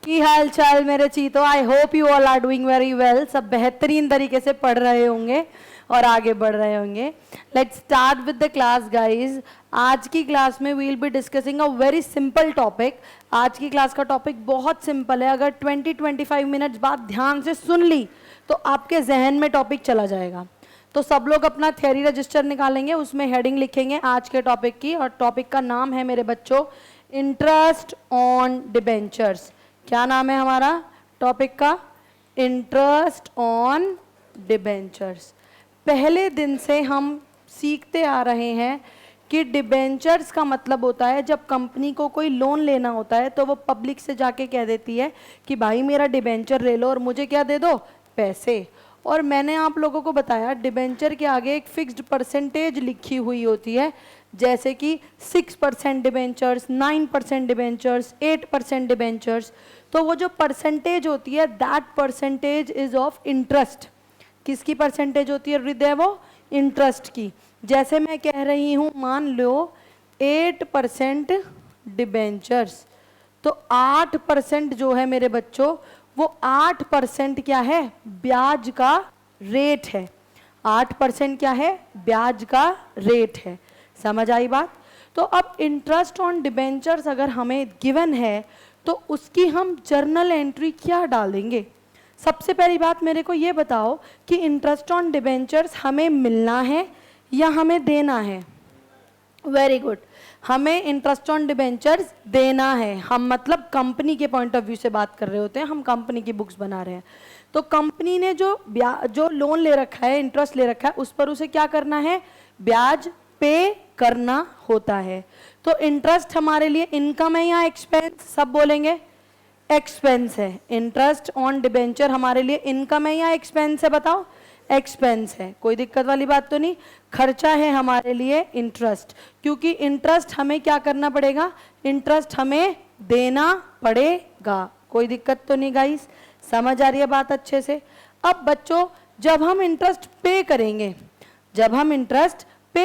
की हाल चाल मेरे चीतो। I hope you all are doing very well. सब बेहतरीन तरीके से पढ़ रहे होंगे और आगे बढ़ रहे होंगे। Let's start with the class guys. आज की क्लास में we will be discussing a very simple topic. आज की क्लास का टॉपिक बहुत सिंपल है। अगर 20-25 मिनट्स बाद ध्यान से सुन ली तो आपके जहन में टॉपिक चला जाएगा। तो सब लोग अपना थियरी रजिस्टर निकालेंगे, उसमें हेडिंग लिखेंगे आज के टॉपिक की, और टॉपिक का नाम है मेरे बच्चों इंटरेस्ट ऑन डिबेंचर्स। क्या नाम है हमारा टॉपिक का? Interest on debentures. पहले दिन से हम सीखते आ रहे हैं कि डिबेंचर्स का मतलब होता है जब कंपनी को कोई लोन लेना होता है तो वो पब्लिक से जाके कह देती है कि भाई मेरा डिबेंचर ले लो और मुझे क्या दे दो? पैसे। और मैंने आप लोगों को बताया डिबेंचर के आगे एक फिक्स्ड परसेंटेज लिखी हुई होती है, जैसे कि 6% डिबेंचर्स, 9% डिबेंचर्स, 8% डिबेंचर्स। तो वो जो परसेंटेज होती है that percentage is of interest. किसकी परसेंटेज होती है हृदय? वो इंटरेस्ट की। जैसे मैं कह रही हूँ मान लो 8% डिबेंचर्स, तो 8% जो है मेरे बच्चों वो 8% क्या है? ब्याज का रेट है। 8% क्या है? ब्याज का रेट है। समझ आई बात? तो अब इंटरेस्ट ऑन डिबेंचर्स अगर हमें गिवन है तो उसकी हम जर्नल एंट्री क्या डालेंगे? सबसे पहली बात मेरे को ये बताओ कि इंटरेस्ट ऑन डिबेंचर्स हमें मिलना है या हमें देना है? वेरी गुड, हमें इंटरेस्ट ऑन डिबेंचर्स देना है। हम मतलब कंपनी के पॉइंट ऑफ व्यू से बात कर रहे होते हैं, हम कंपनी की बुक्स बना रहे हैं। तो कंपनी ने जो लोन ले रखा है, इंटरेस्ट ले रखा है, उस पर उसे क्या करना है? ब्याज पे करना होता है। तो इंटरेस्ट हमारे लिए इनकम है या एक्सपेंस? सब बोलेंगे एक्सपेंस है। इंटरेस्ट ऑन डिबेंचर हमारे लिए इनकम है या एक्सपेंस है? बताओ। एक्सपेंस है। कोई दिक्कत वाली बात तो नहीं। खर्चा है हमारे लिए इंटरेस्ट, क्योंकि इंटरेस्ट हमें क्या करना पड़ेगा? इंटरेस्ट हमें देना पड़ेगा। कोई दिक्कत तो नहीं गाइस? समझ आ रही है बात अच्छे से? अब बच्चों जब हम इंटरेस्ट पे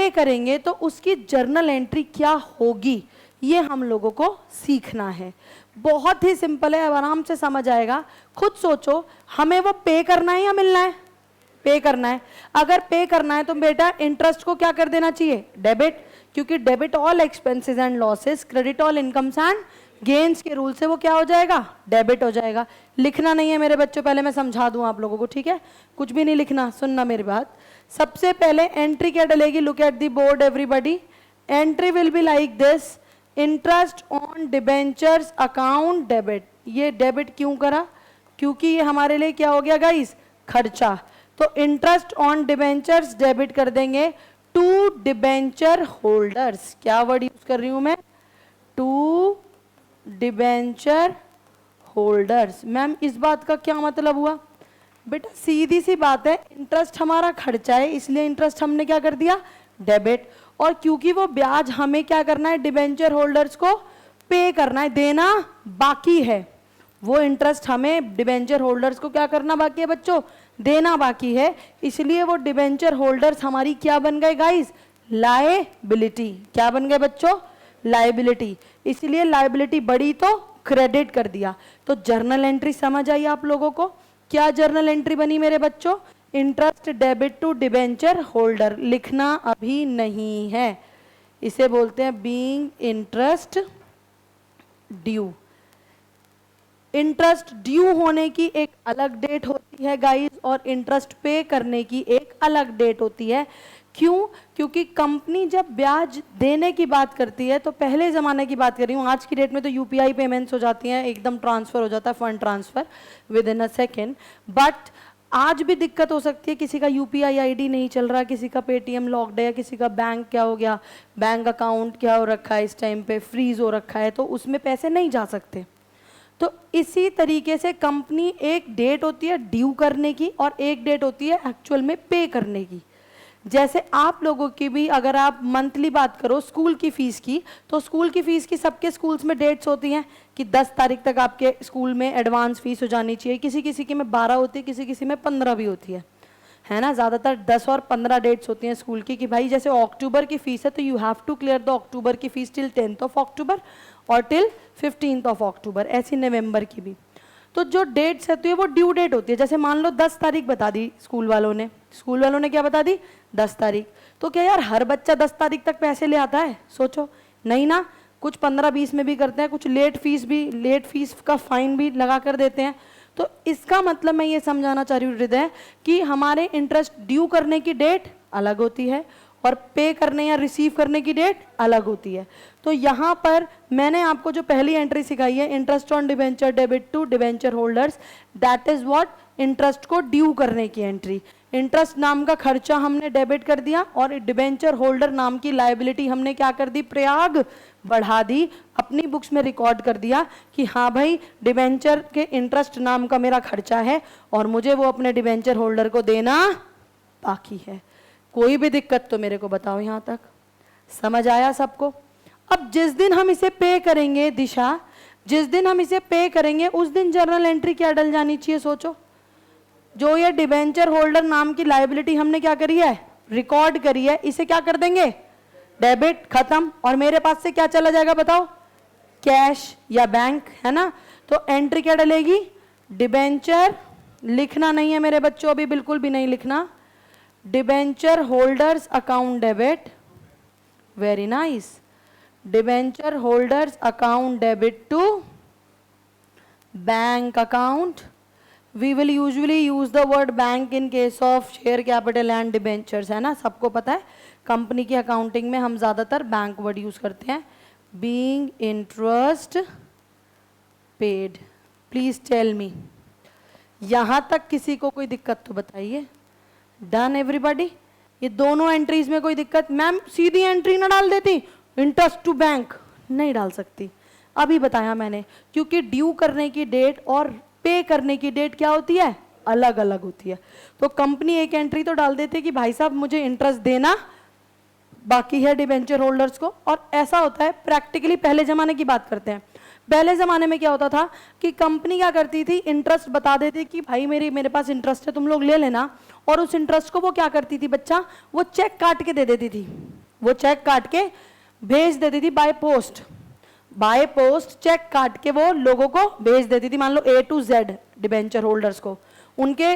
करेंगे, तो उसकी जर्नल एंट्री क्या होगी ये हम लोगों को सीखना है। बहुत ही सिंपल है, आराम से समझ आएगा। खुद सोचो, हमें वो पे करना है या मिलना है? पे करना है। अगर पे करना है तो बेटा इंटरेस्ट को क्या कर देना चाहिए? डेबिट, क्योंकि debit all expenses and losses, credit all incomes and gains के रूल से वो क्या हो जाएगा? डेबिट हो जाएगा। लिखना नहीं है मेरे बच्चों, पहले मैं समझा दूं आप लोगों को, ठीक है? कुछ भी नहीं लिखना, सुनना मेरी बात। सबसे पहले एंट्री क्या डलेगी? Look at the board everybody. Entry will be like this, interest on debentures account debit. ये डेबिट क्यों करा? क्योंकि ये हमारे लिए क्या हो गया गाइस? खर्चा। तो इंटरेस्ट ऑन डिबेंचर्स डेबिट कर देंगे टू डिबेंचर होल्डर्स। क्या वर्ड यूज कर रही हूं मैं? To debenture holders. मैम इस बात का क्या मतलब हुआ? बेटा सीधी सी बात है, इंटरेस्ट हमारा खर्चा है, इसलिए इंटरेस्ट हमने क्या कर दिया? डेबिट। और क्योंकि वो ब्याज हमें क्या करना है? डिबेंचर होल्डर्स को पे करना है, देना बाकी है। वो इंटरेस्ट हमें डिबेंचर होल्डर्स को क्या करना बाकी है बच्चों? देना बाकी है। इसलिए वो डिबेंचर होल्डर्स हमारी क्या बन गए गाइस? लायबिलिटी। क्या बन गए बच्चों? लायबिलिटी। इसलिए लायबिलिटी बढ़ी तो क्रेडिट कर दिया। तो जर्नल एंट्री समझ आई आप लोगों को? क्या जर्नल एंट्री बनी मेरे बच्चों? Interest debit to debenture holder. लिखना अभी नहीं है, इसे बोलते हैं being interest due. Interest due होने की एक अलग डेट होती है गाइस, और इंटरेस्ट पे करने की एक अलग डेट होती है। क्यों? क्योंकि कंपनी जब ब्याज देने की बात करती है तो पहले ज़माने की बात कर रही हूँ, आज की डेट में तो यूपीआई पेमेंट्स हो जाती हैं, एकदम ट्रांसफ़र हो जाता है, fund transfer with in a second. But आज भी दिक्कत हो सकती है, किसी का यूपीआई आईडी नहीं चल रहा, किसी का पेटीएम लॉक्ड है, या किसी का बैंक क्या हो गया, बैंक अकाउंट क्या हो रखा है, इस टाइम पे फ्रीज हो रखा है, तो उसमें पैसे नहीं जा सकते। तो इसी तरीके से कंपनी, एक डेट होती है ड्यू करने की और एक डेट होती है एक्चुअल में पे करने की। जैसे आप लोगों की भी अगर आप मंथली बात करो स्कूल की फ़ीस की, तो स्कूल की फ़ीस की सबके स्कूल्स में डेट्स होती हैं कि 10 तारीख तक आपके स्कूल में एडवांस फीस हो जानी चाहिए। किसी किसी की में 12 होती है, किसी किसी में 15 भी होती है ना? ज़्यादातर 10 और 15 डेट्स होती हैं स्कूल की, कि भाई जैसे अक्टूबर की फ़ीस है तो you have to clear the October की fees till 10th of October और टिल 15th ऑफ अक्टूबर, ऐसी नवंबर की भी। तो जो डेट्स रहती है वो ड्यू डेट होती है। जैसे मान लो 10 तारीख बता दी स्कूल वालों ने क्या बता दी, 10 तारीख। तो क्या यार हर बच्चा 10 तारीख तक पैसे ले आता है? सोचो, नहीं ना। कुछ 15-20 में भी करते हैं, कुछ लेट फीस का फाइन भी लगा कर देते हैं। तो इसका मतलब मैं ये समझाना चाह रही हूँ हृदय कि हमारे इंटरेस्ट ड्यू करने की डेट अलग होती है और पे करने या रिसीव करने की डेट अलग होती है। तो यहाँ पर मैंने आपको जो पहली एंट्री सिखाई है, interest on debenture debit to debenture holders, that is what, interest को ड्यू करने की एंट्री। इंटरेस्ट नाम का खर्चा हमने डेबिट कर दिया और डिबेंचर होल्डर नाम की लायबिलिटी हमने क्या कर दी, प्रयाग बढ़ा दी, अपनी बुक्स में रिकॉर्ड कर दिया कि हाँ भाई डिबेंचर के इंटरेस्ट नाम का मेरा खर्चा है और मुझे वो अपने डिबेंचर होल्डर को देना बाकी है। कोई भी दिक्कत तो मेरे को बताओ, यहाँ तक समझ आया सबको? अब जिस दिन हम इसे पे करेंगे दिशा, जिस दिन हम इसे पे करेंगे उस दिन जर्नल एंट्री क्या डल जानी चाहिए? सोचो, जो ये डिबेंचर होल्डर नाम की लायबिलिटी हमने क्या करी है, रिकॉर्ड करी है, इसे क्या कर देंगे, डेबिट, खत्म। और मेरे पास से क्या चला जाएगा बताओ, कैश या बैंक, है ना। तो एंट्री क्या डलेगी, डिबेंचर, लिखना नहीं है मेरे बच्चों, अभी बिल्कुल भी नहीं लिखना, debenture holders account debit, very nice, debenture holders account debit to bank account. We will usually use the word bank in case of share capital and debentures, है ना, सबको पता है। कंपनी की अकाउंटिंग में हम ज्यादातर बैंक वर्ड यूज करते हैं। Being interest paid, please tell me, यहां तक किसी को कोई दिक्कत तो बताइए। Done everybody? ये दोनों एंट्रीज में कोई दिक्कत? मैम सीधी एंट्री ना डाल देती, इंटरेस्ट टू बैंक, नहीं डाल सकती, अभी बताया मैंने, क्योंकि ड्यू करने की डेट और पे करने की डेट क्या होती है, अलग अलग होती है। तो कंपनी एक एंट्री तो डाल देती है कि भाई साहब मुझे इंटरेस्ट देना बाकी है डिबेंचर होल्डर्स को। और ऐसा होता है प्रैक्टिकली, पहले जमाने की बात करते हैं, पहले जमाने में क्या होता था कि कंपनी क्या करती थी, इंटरेस्ट बता देती कि भाई मेरे पास इंटरेस्ट है, तुम लोग ले लेना, और उस इंटरेस्ट को वो क्या करती थी बच्चा, वो चेक काट के दे देती थी, वो चेक काट के भेज देती थी by post, by post cheque काट के वो लोगों को भेज देती थी। मान लो A to Z debenture holders को, उनके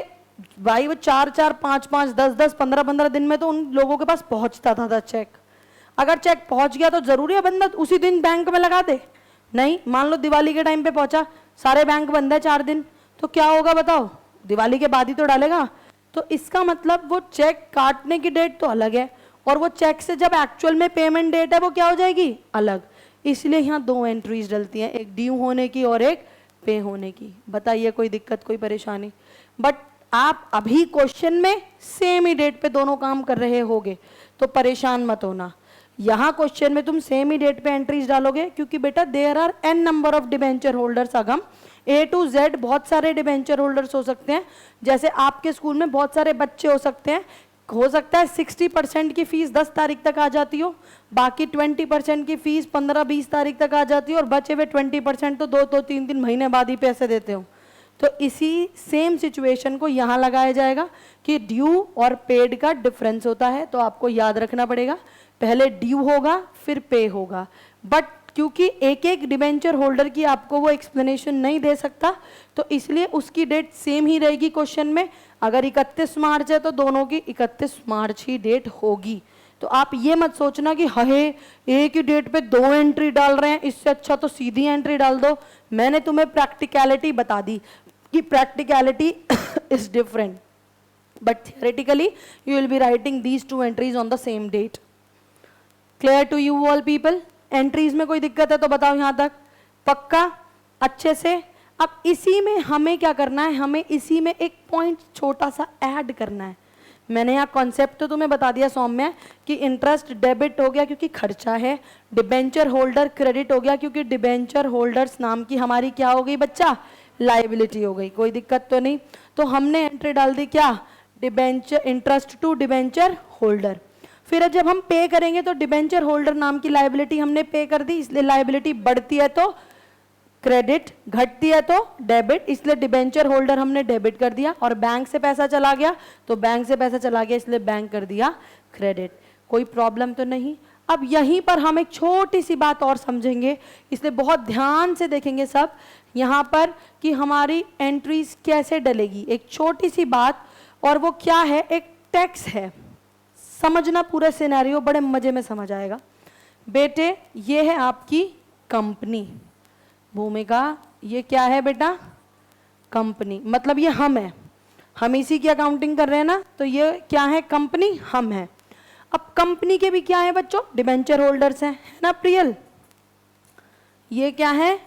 भाई वो 4-4, 5-5, 10-10, 15-15 दिन में तो उन लोगों के पास पहुंचता था चेक। अगर चेक पहुंच गया तो जरूरी है बंदा उसी दिन बैंक में लगा दे? नहीं। मान लो दिवाली के टाइम पे पहुंचा, सारे बैंक बंद है 4 दिन, तो क्या होगा बताओ, दिवाली के बाद ही तो डालेगा। तो इसका मतलब वो चेक काटने की डेट तो अलग है और वो चेक से जब एक्चुअल में पेमेंट डेट है वो क्या हो जाएगी, अलग। इसलिए यहाँ 2 एंट्रीज डलती हैं, एक ड्यू होने की और एक पे होने की। बताइए कोई दिक्कत, कोई परेशानी? बट आप अभी क्वेश्चन में सेम ही डेट पे दोनों काम कर रहे होगे तो परेशान मत होना। यहाँ क्वेश्चन में तुम सेम ही डेट पे एंट्रीज डालोगे क्योंकि बेटा there are n number of debenture holders. अगम A to Z बहुत सारे डिबेंचर होल्डर्स हो सकते हैं। जैसे आपके स्कूल में बहुत सारे बच्चे हो सकते हैं, हो सकता है 60% की फीस 10 तारीख तक आ जाती हो, बाकी 20% की फीस 15-20 तारीख तक आ जाती हो और बचे हुए 20% तो 2-3 महीने बाद ही पैसे देते हो। तो इसी सेम सिचुएशन को यहाँ लगाया जाएगा कि ड्यू और पेड का डिफरेंस होता है। तो आपको याद रखना पड़ेगा, पहले ड्यू होगा फिर पे होगा। बट क्योंकि एक एक डिबेंचर होल्डर की आपको वो एक्सप्लेनेशन नहीं दे सकता, तो इसलिए उसकी डेट सेम ही रहेगी क्वेश्चन में। अगर 31 मार्च है तो दोनों की 31 मार्च ही डेट होगी। तो आप ये मत सोचना कि हे एक ही डेट पे 2 एंट्री डाल रहे हैं, इससे अच्छा तो सीधी एंट्री डाल दो। मैंने तुम्हें प्रैक्टिकलिटी बता दी कि practicality is different, but theoretically you will be writing these 2 entries on the same date. Clear to you all people? Entries में कोई दिक्कत है तो बताओ यहाँ तक, पक्का अच्छे से? अब इसी में हमें क्या करना है, हमें इसी में एक पॉइंट छोटा सा ऐड करना है। मैंने यहाँ कॉन्सेप्ट तो तुम्हें बता दिया सौम्य कि इंटरेस्ट डेबिट हो गया क्योंकि खर्चा है, डिबेंचर होल्डर क्रेडिट हो गया क्योंकि डिबेंचर होल्डर्स नाम की हमारी क्या हो गई बच्चा, लायबिलिटी हो गई। कोई दिक्कत तो नहीं? तो हमने एंट्री डाल दी क्या, debenture interest to debenture holder. फिर जब हम पे करेंगे तो डिबेंचर होल्डर नाम की लायबिलिटी हमने पे कर दी, इसलिए लायबिलिटी बढ़ती है तो क्रेडिट, घटती है तो डेबिट, इसलिए डिबेंचर होल्डर हमने डेबिट कर दिया। और बैंक से पैसा चला गया तो बैंक से पैसा चला गया, इसलिए बैंक कर दिया क्रेडिट। कोई प्रॉब्लम तो नहीं? अब यहीं पर हम एक छोटी सी बात और समझेंगे, इसलिए बहुत ध्यान से देखेंगे सब यहाँ पर कि हमारी एंट्रीज कैसे डलेगी। एक छोटी सी बात, और वो क्या है, एक टैक्स है। समझना पूरा सिनेरियो, बड़े मजे में समझ आएगा। बेटे ये है आपकी कंपनी, भूमिका ये क्या है बेटा, कंपनी, मतलब ये हम है, हम इसी की अकाउंटिंग कर रहे हैं ना, तो ये क्या है, कंपनी, हम है। अब कंपनी के भी क्या है बच्चों, डिबेंचर होल्डर्स हैं, है ना प्रियल, ये क्या है,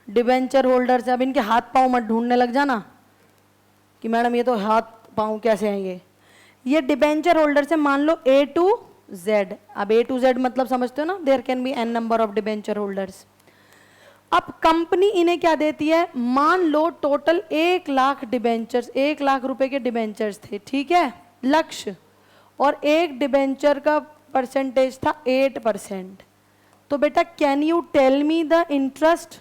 डिबेंचर होल्डर्स है। अब इनके हाथ पांव मत ढूंढने लग जाना कि मैडम ये तो हाथ पांव कैसे आएंगे। ये डिबेंचर होल्डर्स है, मान लो A to Z। अब A to Z मतलब समझते हो ना, there can be n number of debenture holders. अब कंपनी इन्हें क्या देती है, मान लो टोटल 1 लाख डिबेंचर्स, 1 लाख रुपए के डिबेंचर्स थे, ठीक है, लक्ष्य, और एक डिबेंचर का परसेंटेज था 8%। तो बेटा can you tell me the interest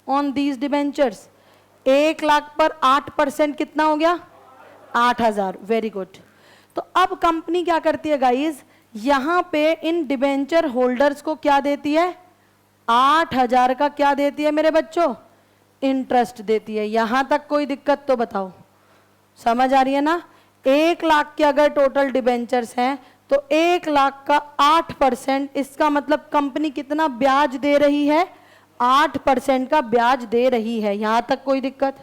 on these debentures. 1 lakh पर 8% कितना हो गया, 8000। Very good. तो अब कंपनी क्या करती है गाइज, यहां पे इन डिबेंचर होल्डर्स को क्या देती है, 8000 का क्या देती है मेरे बच्चों, इंटरेस्ट देती है। यहां तक कोई दिक्कत तो बताओ, समझ आ रही है ना। 1 लाख के अगर टोटल डिबेंचर्स हैं तो 1 लाख का 8%, इसका मतलब कंपनी कितना ब्याज दे रही है, 8% का ब्याज दे रही है। यहां तक कोई दिक्कत।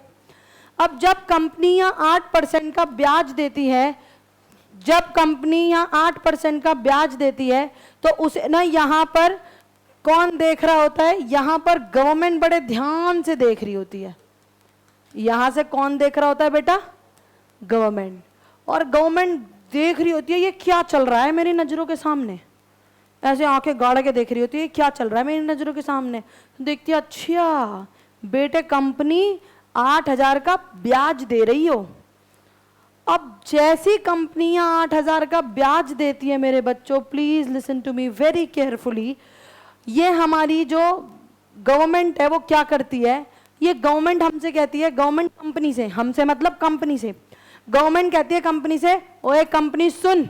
अब जब कंपनियां 8% का ब्याज देती है, जब कंपनियां 8% का ब्याज देती है तो उसे ना यहां पर कौन देख रहा होता है, यहां पर गवर्नमेंट बड़े ध्यान से देख रही होती है। यहां से कौन देख रहा होता है बेटा, गवर्नमेंट। और गवर्नमेंट देख रही होती है ये क्या चल रहा है मेरी नजरों के सामने, ऐसे आंखें गाड़ के देख रही होती है क्या चल रहा है मेरी नजरों के सामने। देखती है अच्छा बेटे कंपनी 8000 का ब्याज दे रही हो। अब जैसी कंपनियां 8000 का ब्याज देती है मेरे बच्चों, please listen to me very carefully, ये हमारी जो गवर्नमेंट है वो क्या करती है, ये गवर्नमेंट हमसे कहती है, गवर्नमेंट कंपनी से, हमसे मतलब कंपनी से, गवर्नमेंट कहती है कंपनी से, ओए कंपनी सुन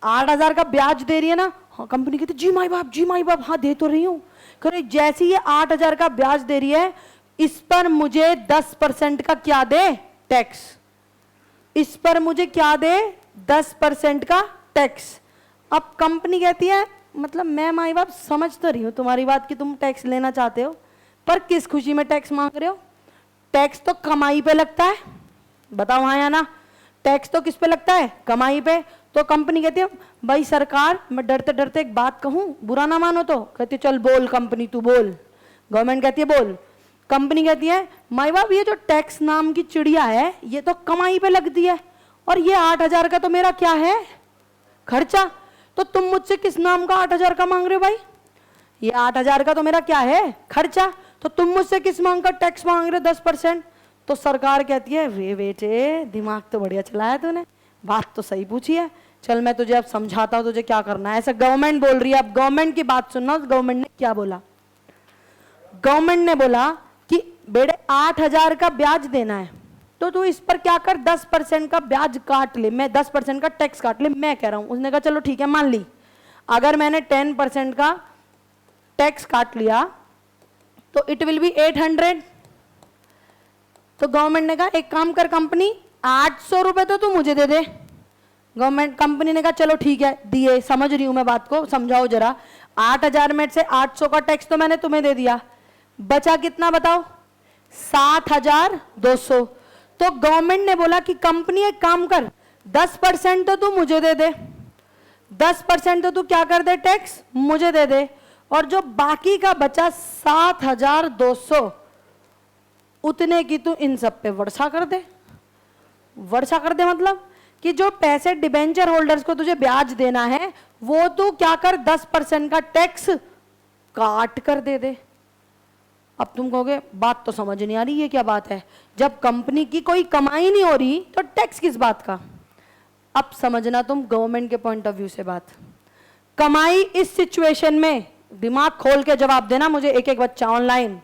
8000 का ब्याज दे रही है ना, हाँ कंपनी कहती जी माई बाप, जी माई बाप, हाँ दे तो रही हूँ। करे जैसी ये 8000 का ब्याज दे रही है, इस पर मुझे 10% का क्या दे, टैक्स, इस पर मुझे क्या दे, 10% का टैक्स। अब कंपनी कहती है मतलब मैं माई बाप समझ तो रही हूँ तुम्हारी बात कि तुम टैक्स लेना चाहते हो, पर किस खुशी में टैक्स मांग रहे हो, टैक्स तो कमाई पे लगता है, बताओ हाँ या ना, टैक्स तो किस पे लगता है, कमाई पे। तो कंपनी कहती है भाई सरकार मैं डरते डरते एक बात कहूं, बुरा ना मानो, तो कहती चल बोल कंपनी तू बोल, गवर्नमेंट कहती है बोल, कंपनी कहती है माई बाप ये जो टैक्स नाम की चिड़िया है ये तो कमाई पे लगती है, और ये 8000 का तो मेरा क्या है, खर्चा, तो तुम मुझसे किस नाम का 8000 का मांग रहे हो भाई, ये 8000 का तो मेरा क्या है, खर्चा, तो तुम मुझसे किस मांग का टैक्स मांग रहे हो, 10%। तो सरकार कहती है वे बेटे दिमाग तो बढ़िया चलाया तूने, बात तो सही पूछी है, चल मैं तुझे अब समझाता हूं तुझे क्या करना है। ऐसा गवर्नमेंट बोल रही है, अब गवर्नमेंट की बात सुनना, गवर्नमेंट ने क्या बोला, गवर्नमेंट ने बोला कि बेटे 8000 का ब्याज देना है तो तू इस पर क्या कर, 10% का ब्याज काट ले, मैं 10% का टैक्स काट ले, मैं कह रहा हूं। उसने कहा चलो ठीक है मान ली, अगर मैंने 10% का टैक्स काट लिया तो इट विल बी 800। तो गवर्नमेंट ने कहा एक काम कर कंपनी 800 रुपए तो तू मुझे दे दे। गवर्नमेंट कंपनी ने कहा चलो ठीक है दिए, समझ रही हूं मैं बात को, समझाओ जरा। 8000 में से 800 का टैक्स तो मैंने तुम्हें दे दिया, बचा कितना बताओ, 7200। तो गवर्नमेंट ने बोला कि कंपनी एक काम कर 10% तो तू मुझे दे दे, 10% तो तू क्या कर दे, टैक्स मुझे दे दे, और जो बाकी का बचा 7200 उतने की तू इन सब पे वर्षा कर दे। वर्षा कर दे मतलब कि जो पैसे डिबेंचर होल्डर्स को तुझे ब्याज देना है वो तू क्या कर, 10% का टैक्स काट कर दे दे। अब तुम कहोगे बात तो समझ नहीं आ रही, ये क्या बात है, जब कंपनी की कोई कमाई नहीं हो रही तो टैक्स किस बात का। अब समझना तुम गवर्नमेंट के पॉइंट ऑफ व्यू से बात, कमाई इस सिचुएशन में, दिमाग खोल के जवाब देना मुझे एक एक बच्चा ऑनलाइन,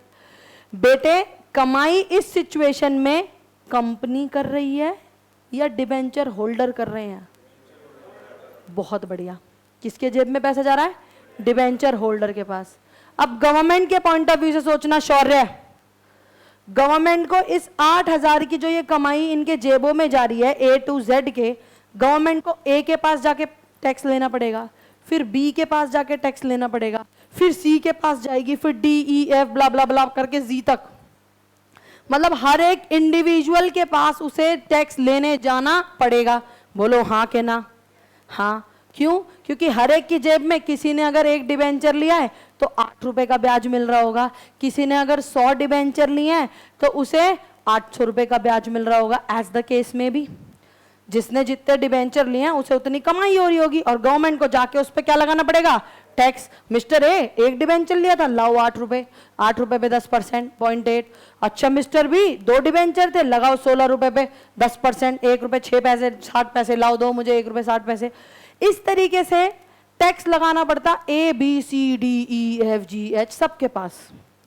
बेटे कमाई इस सिचुएशन में कंपनी कर रही है या डिबेंचर होल्डर कर रहे हैं, बहुत बढ़िया, किसके जेब में पैसा जा रहा है? डिबेंचर होल्डर के पास। अब गवर्नमेंट के पॉइंट ऑफ व्यू से सोचना शौर्य, गवर्नमेंट को इस 8,000 की जो ये कमाई इनके जेबों में जा रही है A to Z के, गवर्नमेंट को A के पास जाके टैक्स लेना पड़ेगा, फिर B के पास जाके टैक्स लेना पड़ेगा, फिर C के पास जाएगी, फिर D E F ब्ला ब्ला ब्ला करके Z तक। मतलब हर एक इंडिविजुअल के पास उसे टैक्स लेने जाना पड़ेगा। बोलो हाँ के ना? हाँ। क्यों? क्योंकि हर एक की जेब में, किसी ने अगर 1 डिबेंचर लिया है तो 8 रुपए का ब्याज मिल रहा होगा, किसी ने अगर 100 डिबेंचर लिए हैं तो उसे 800 रुपए का ब्याज मिल रहा होगा। एज द केस में भी जिसने जितने डिबेंचर लिए हैं उसे उतनी कमाई हो रही होगी, और गवर्नमेंट को जाके उस पर क्या लगाना पड़ेगा? टैक्स। मिस्टर ए 1 डिबेंचर लिया था, लाओ 8 रुपए, 8 रुपए पे 10%, 0.8। अच्छा मिस्टर बी 2 डिबेंचर थे, लगाओ 16 रुपए पे 10%, 1 रुपए 6 पैसे 60 पैसे, लाओ दो मुझे 1 रुपए 60 पैसे। इस तरीके से टैक्स लगाना पड़ता A B C D E F G H सबके पास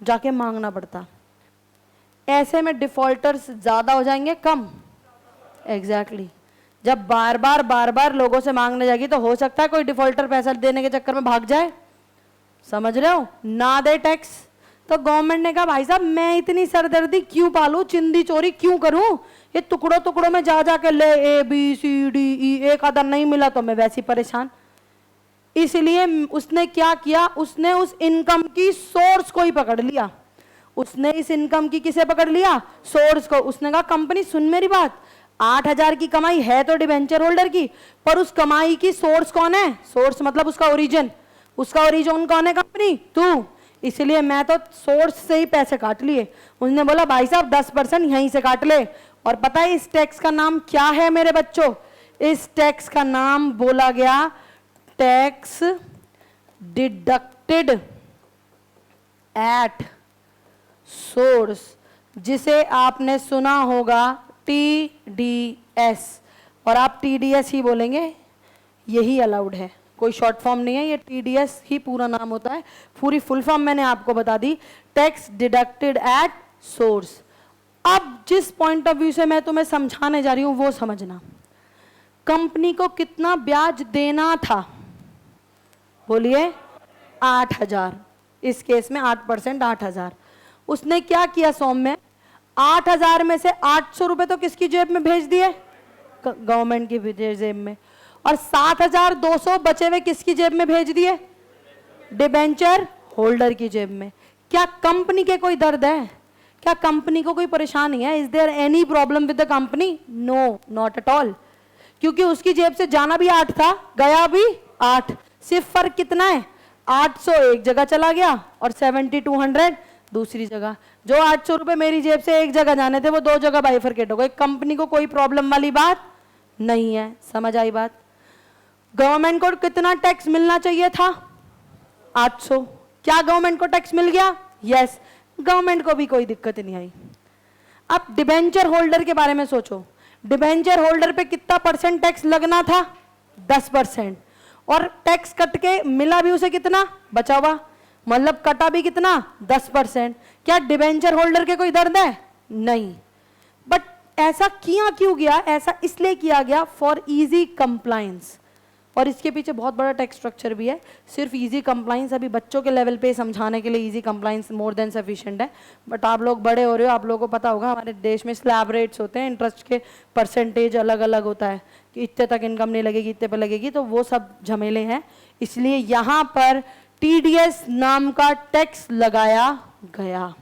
जाके मांगना पड़ता। ऐसे में डिफॉल्टर्स ज्यादा हो जाएंगे कम? एग्जैक्टली। जब बार बार लोगों से मांगने जाएगी तो हो सकता है कोई डिफॉल्टर पैसा देने के चक्कर में भाग जाए। समझ रहे हो? ना दे टैक्स। तो गवर्नमेंट ने कहा भाई साहब मैं इतनी सरदर्दी क्यों पालूं, चिंदी चोरी क्यों करूं, ये टुकड़ों टुकड़ों में जा जाके ले A B C D E, एक आधा नहीं मिला तो मैं वैसे ही परेशान। इसलिए उसने क्या किया, उसने उस इनकम की सोर्स को ही पकड़ लिया। उसने इस इनकम की किसे पकड़ लिया? सोर्स को। उसने कहा कंपनी सुन मेरी बात, 8,000 की कमाई है तो डिबेंचर होल्डर की, पर उस कमाई की सोर्स कौन है? सोर्स मतलब उसका ओरिजिन। उसका ओरिजिन कौन है? कंपनी, तू। इसलिए मैं तो सोर्स से ही पैसे काट लिए। उसने बोला भाई साहब 10% यहीं से काट ले। और पता है इस टैक्स का नाम क्या है मेरे बच्चों? इस टैक्स का नाम बोला गया टैक्स डिडक्टेड एट सोर्स, जिसे आपने सुना होगा TDS, और आप TDS ही बोलेंगे, यही अलाउड है, कोई शॉर्ट फॉर्म नहीं है, ये TDS ही पूरा नाम होता है। पूरी फुल फॉर्म मैंने आपको बता दी, टैक्स डिडक्टेड एट सोर्स। अब जिस पॉइंट ऑफ व्यू से मैं तुम्हें समझाने जा रही हूं वो समझना। कंपनी को कितना ब्याज देना था? बोलिए 8,000। इस केस में 8% 8,000। उसने क्या किया सौम्य? 8,000 में से 800 रुपए तो किसकी जेब में भेज दिए? गवर्नमेंट की जेब में। और 7,200 बचे हुए किसकी जेब में भेज दिए? डिबेंचर होल्डर की जेब में। क्या कंपनी के कोई दर्द है? क्या कंपनी को कोई परेशानी है? Is there any problem with the company? No, not at all. क्योंकि उसकी जेब से जाना भी 8 था, गया भी 8। सिर्फ फर्क कितना है? 800 एक जगह चला गया और 7,200 दूसरी जगह। जो 800 रुपए मेरी जेब से एक जगह जाने थे वो 2 जगह बाइफरकेट हो गए। कंपनी को कोई प्रॉब्लम वाली बात नहीं है। समझ आई बात? गवर्नमेंट को कितना टैक्स मिलना चाहिए था? 800। क्या गवर्नमेंट को टैक्स मिल गया? यस। गवर्नमेंट को भी कोई दिक्कत नहीं आई। अब डिबेंचर होल्डर के बारे में सोचो। डिबेंचर होल्डर पे कितना % टैक्स लगना था? 10%। और टैक्स कट के मिला भी उसे कितना? बचा हुआ। मतलब कटा भी कितना? 10%। क्या डिबेंचर होल्डर के कोई दर्द है? नहीं। बट ऐसा किया क्यों गया? ऐसा इसलिए किया गया फॉर इजी कंप्लायंस। और इसके पीछे बहुत बड़ा टैक्स स्ट्रक्चर भी है। सिर्फ इजी कंप्लायंस अभी बच्चों के लेवल पे समझाने के लिए easy compliance more than sufficient है। बट आप लोग बड़े हो रहे हो, आप लोगों को पता होगा हमारे देश में स्लैब रेट्स होते हैं, इंटरेस्ट के परसेंटेज अलग अलग होता है कि इतने तक इनकम नहीं लगेगी, इतने पे लगेगी, तो वो सब झमेले हैं। इसलिए यहाँ पर TDS नाम का टैक्स लगाया गया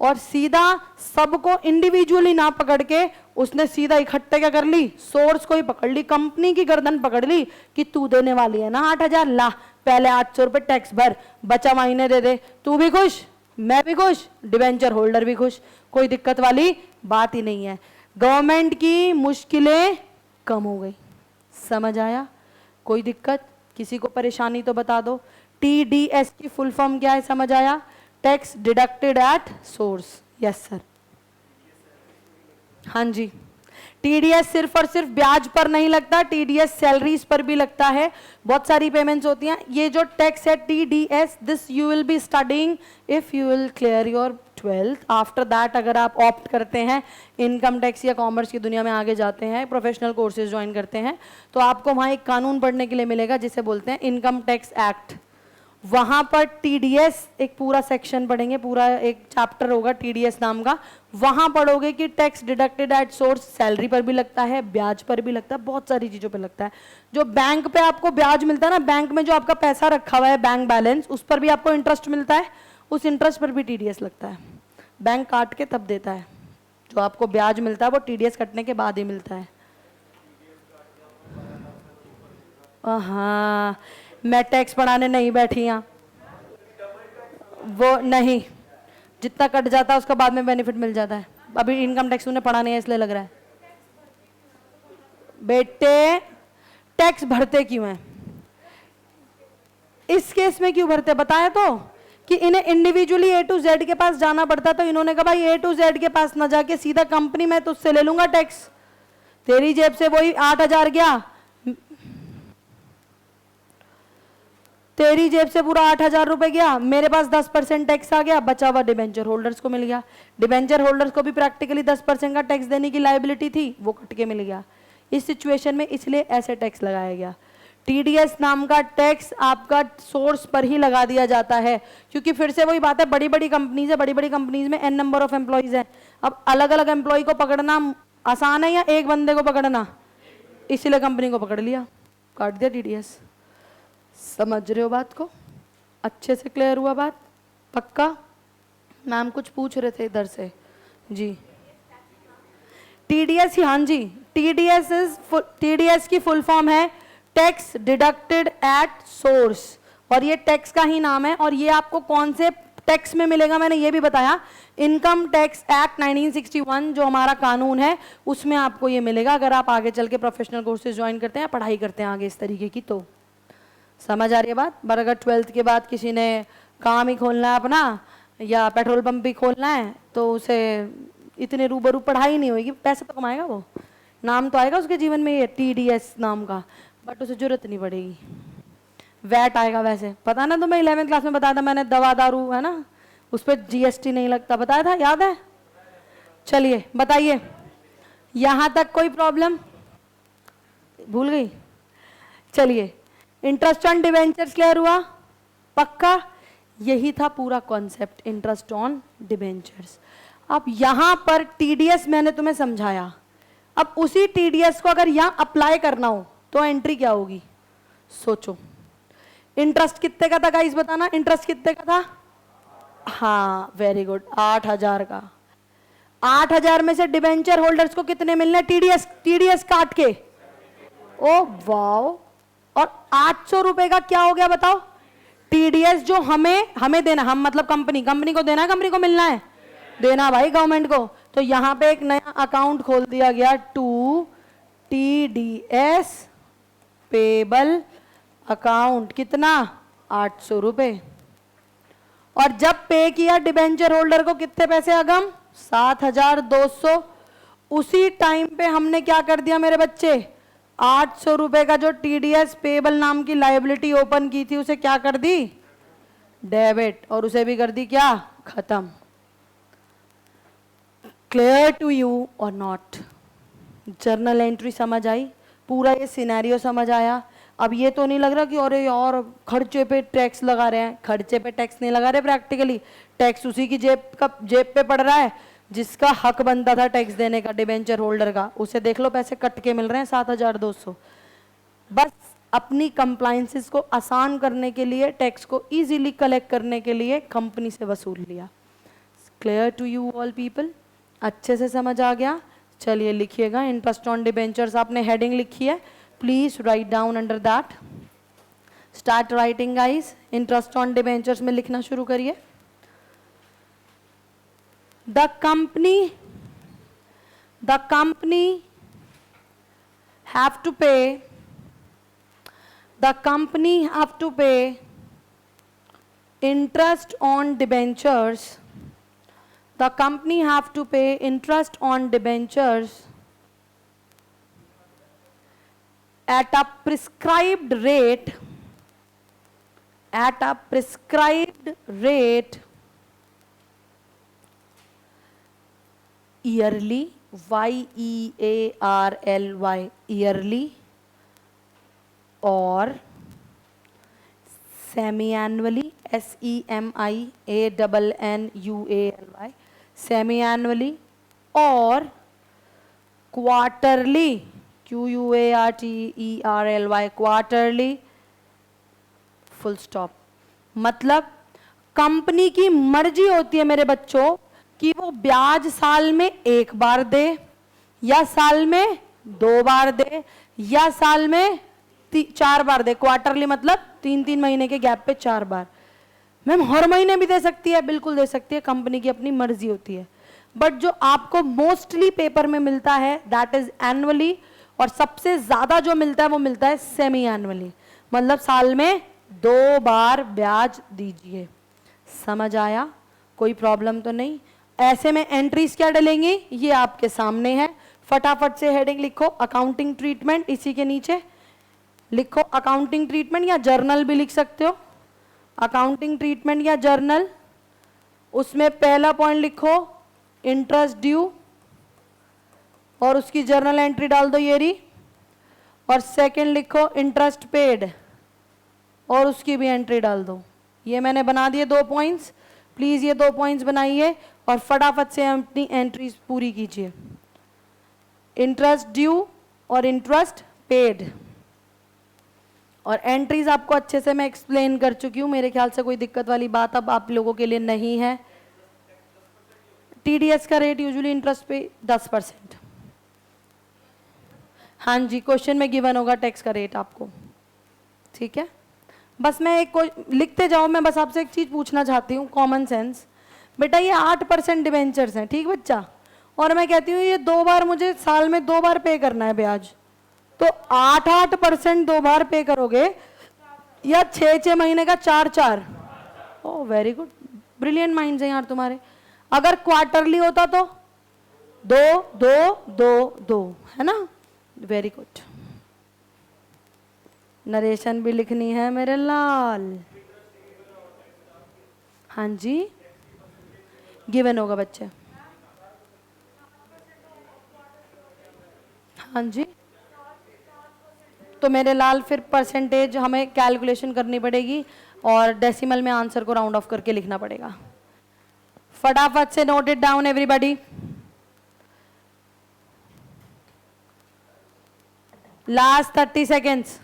और सीधा सबको इंडिविजुअली ना पकड़ के उसने सीधा इकट्ठे क्या कर ली? सोर्स को ही पकड़ ली, कंपनी की गर्दन पकड़ ली कि तू देने वाली है ना 8,000, ला पहले 800 रुपए टैक्स भर, बचा महीने दे दे। तू भी खुश, मैं भी खुश, डिबेंचर होल्डर भी खुश, कोई दिक्कत वाली बात ही नहीं है। गवर्नमेंट की मुश्किलें कम हो गई। समझ आया? कोई दिक्कत? किसी को परेशानी तो बता दो। TDS की फुल फॉर्म क्या है? समझ आया? Tax deducted at source. Yes sir. हाँ जी। TDS सिर्फ और सिर्फ ब्याज पर नहीं लगता, TDS सैलरीज पर भी लगता है। बहुत सारी पेमेंट्स होती हैं। ये जो टैक्स है TDS, this you will B studying if you will clear your 12th। After that अगर आप ऑप्ट करते हैं इनकम टैक्स या कॉमर्स की दुनिया में आगे जाते हैं, प्रोफेशनल कोर्सेज ज्वाइन करते हैं, तो आपको वहाँ एक कानून पढ़ने के लिए मिलेगा जिसे बोलते हैं इनकम टैक्स एक्ट। वहाँ पर टीडीएस एक पूरा सेक्शन पढ़ेंगे, पूरा एक चैप्टर होगा टीडीएस नाम का। वहाँ पढ़ोगे कि tax deducted at source salary पर भी लगता है, ब्याज पर भी लगता है, बहुत सारी चीज़ों पर लगता है। जो बैंक पे आपको ब्याज मिलता है ना, बैंक में जो आपका पैसा रखा हुआ है बैंक बैलेंस, उस पर भी आपको इंटरेस्ट मिलता है, उस इंटरेस्ट पर भी टीडीएस लगता है। बैंक काट के तब देता है, जो आपको ब्याज मिलता है वो टीडीएस कटने के बाद ही मिलता है। हाँ, मैं टैक्स पढ़ाने नहीं बैठी यहाँ, वो नहीं, जितना कट जाता है उसका बाद में बेनिफिट मिल जाता है। अभी इनकम टैक्स तूने पढ़ा नहीं है इसलिए लग रहा है। बेटे टैक्स भरते क्यों हैं, इस केस में क्यों भरते बताया तो, कि इन्हें इंडिविजुअली ए टू जेड के पास जाना पड़ता, तो इन्होंने कहा भाई ए टू जेड के पास ना जाके सीधा कंपनी में तुझसे ले लूंगा टैक्स, तेरी जेब से वही 8,000 गया, तेरी जेब से पूरा 8,000 रुपए गया, मेरे पास 10% टैक्स आ गया, बचा हुआ डिबेंचर होल्डर्स को मिल गया। डिबेंचर होल्डर्स को भी प्रैक्टिकली 10% का टैक्स देने की लायबिलिटी थी, वो कट के मिल गया। इस सिचुएशन में इसलिए ऐसे टैक्स लगाया गया। टीडीएस नाम का टैक्स आपका सोर्स पर ही लगा दिया जाता है, क्योंकि फिर से वही बात है, बड़ी बड़ी कंपनीज है, बड़ी बड़ी कंपनीज में एन नंबर ऑफ एम्प्लॉइज है। अब अलग अलग एम्प्लॉय को पकड़ना आसान है या एक बंदे को पकड़ना, इसीलिए कंपनी को पकड़ लिया, काट दिया टीडीएस। समझ रहे हो बात को, अच्छे से क्लियर हुआ बात, पक्का? मैम कुछ पूछ रहे थे इधर से जी। टीडीएस ही, हाँ जी, टीडीएस की फुल फॉर्म है टैक्स डिडक्टेड एट सोर्स, और ये टैक्स का ही नाम है। और ये आपको कौन से टैक्स में मिलेगा मैंने ये भी बताया, इनकम टैक्स एक्ट 1961 जो हमारा कानून है उसमें आपको ये मिलेगा, अगर आप आगे चल के प्रोफेशनल कोर्सेज ज्वाइन करते हैं, पढ़ाई करते हैं आगे इस तरीके की। तो समझ आ रही है बात? पर अगर 12th के बाद किसी ने काम ही खोलना है अपना या पेट्रोल पंप भी खोलना है, तो उसे इतने रूबरू पढ़ाई नहीं होगी, पैसा तो कमाएगा वो, नाम तो आएगा उसके जीवन में ये टीडीएस नाम का, बट उसे जरूरत नहीं पड़ेगी। वैट आएगा, वैसे पता ना तुम्हें 11th क्लास में बताया था मैंने, दवा दारू है ना उस पर जीएसटी नहीं लगता, बताया था, याद है? चलिए बताइए, यहां तक कोई प्रॉब्लम? भूल गई? चलिए, इंटरेस्ट ऑन डिबेंचर्स क्लियर हुआ? पक्का? यही था पूरा कॉन्सेप्ट, इंटरेस्ट ऑन डिबेंचर्स। अब यहां पर टीडीएस मैंने तुम्हें समझाया, अब उसी टीडीएस को अगर यहां अप्लाई करना हो तो एंट्री क्या होगी, सोचो। इंटरेस्ट कितने का था गाइस, बताना, इंटरेस्ट कितने का था? हाँ वेरी गुड, 8,000 का। 8,000 में से डिबेंचर होल्डर्स को कितने मिलने टीडीएस काट के? ओ वाओ, और 800 रुपए का क्या हो गया बताओ? टीडीएस जो हमें देना, हम मतलब कंपनी को देना है, कंपनी को मिलना है, देना भाई गवर्नमेंट को। तो यहां पे एक नया अकाउंट खोल दिया गया, टू टीडीएस पेबल अकाउंट, कितना? 800 रुपए। और जब पे किया डिबेंचर होल्डर को कितने पैसे अगम? 7,200। उसी टाइम पे हमने क्या कर दिया मेरे बच्चे, 800 रुपए का जो टीडीएस पेबल नाम की लायबिलिटी ओपन की थी उसे क्या कर दी? डेबिट, और उसे भी कर दी क्या? खत्म। क्लियर टू यू और नॉट? जर्नल एंट्री समझ आई, पूरा ये सिनेरियो समझ आया? अब ये तो नहीं लग रहा कि अरे यार खर्चे पे टैक्स लगा रहे हैं, खर्चे पे टैक्स नहीं लगा रहे, प्रैक्टिकली टैक्स उसी की जेब पे पड़ रहा है जिसका हक बनता था टैक्स देने का, डिबेंचर होल्डर का। उसे देख लो पैसे कट के मिल रहे हैं 7,200। बस अपनी कंप्लायंसेस को आसान करने के लिए, टैक्स को इजीली कलेक्ट करने के लिए कंपनी से वसूल लिया। Clear to you all people? अच्छे से समझ आ गया? चलिए लिखिएगा, इंटरेस्ट ऑन डिबेंचर्स आपने हेडिंग लिखी है, please write down under that. Start writing guys, interest on debentures में लिखना शुरू करिए। The company have to pay interest on debentures. The company have to pay interest on debentures at a prescribed rate yearly, YEARLY, yearly, और semi annually, SEMIANNUALY, semi annually, और quarterly, QUARTERLY, quarterly, full stop. मतलब company की मर्जी होती है मेरे बच्चों कि वो ब्याज साल में एक बार दे, या साल में 2 बार दे, या साल में 4 बार दे। क्वार्टरली मतलब 3-3 महीने के गैप पे 4 बार। मैम हर महीने भी दे सकती है, बिल्कुल दे सकती है, कंपनी की अपनी मर्जी होती है। बट जो आपको मोस्टली पेपर में मिलता है दैट इज एनुअली, और सबसे ज्यादा जो मिलता है वो मिलता है सेमी एनुअली, मतलब साल में 2 बार ब्याज दीजिए। समझ आया? कोई प्रॉब्लम तो नहीं? ऐसे में एंट्रीज क्या डलेंगी ये आपके सामने है। फटाफट से हेडिंग लिखो, अकाउंटिंग ट्रीटमेंट, इसी के नीचे लिखो अकाउंटिंग ट्रीटमेंट, या जर्नल भी लिख सकते हो, अकाउंटिंग ट्रीटमेंट या जर्नल। उसमें पहला पॉइंट लिखो इंटरेस्ट ड्यू, और उसकी जर्नल एंट्री डाल दो ये रही, और सेकंड लिखो इंटरेस्ट पेड, और उसकी भी एंट्री डाल दो। ये मैंने बना दिए 2 पॉइंट्स, प्लीज ये 2 पॉइंट्स बनाइए और फटाफट से अपनी एंट्रीज पूरी कीजिए। इंटरेस्ट ड्यू और इंटरेस्ट पेड, और एंट्रीज आपको अच्छे से मैं एक्सप्लेन कर चुकी हूँ, मेरे ख्याल से कोई दिक्कत वाली बात अब आप लोगों के लिए नहीं है। टीडीएस का रेट यूजुअली इंटरेस्ट पे 10%। हाँ जी, क्वेश्चन में गिवन होगा टैक्स का रेट आपको, ठीक है। बस मैं एक लिखते जाओ, मैं बस आपसे एक चीज पूछना चाहती हूँ, कॉमन सेंस। बेटा ये 8% डिवेंचर्स हैं, ठीक बच्चा, और मैं कहती हूँ ये 2 बार मुझे साल में 2 बार पे करना है ब्याज, तो 8% 2 बार पे करोगे, या 6-6 महीने का 4-4? Oh very good, brilliant minds हैं यार तुम्हारे। अगर क्वार्टरली होता तो 2-2-2-2, है ना? Very good. नरेशन भी लिखनी है मेरे लाल। हाँ जी, गिवन होगा बच्चे। हाँ जी, तो मेरे लाल फिर परसेंटेज हमें कैलकुलेशन करनी पड़ेगी, और डेसिमल में आंसर को राउंड ऑफ करके लिखना पड़ेगा। फटाफट से note it down everybody. Last 30 seconds.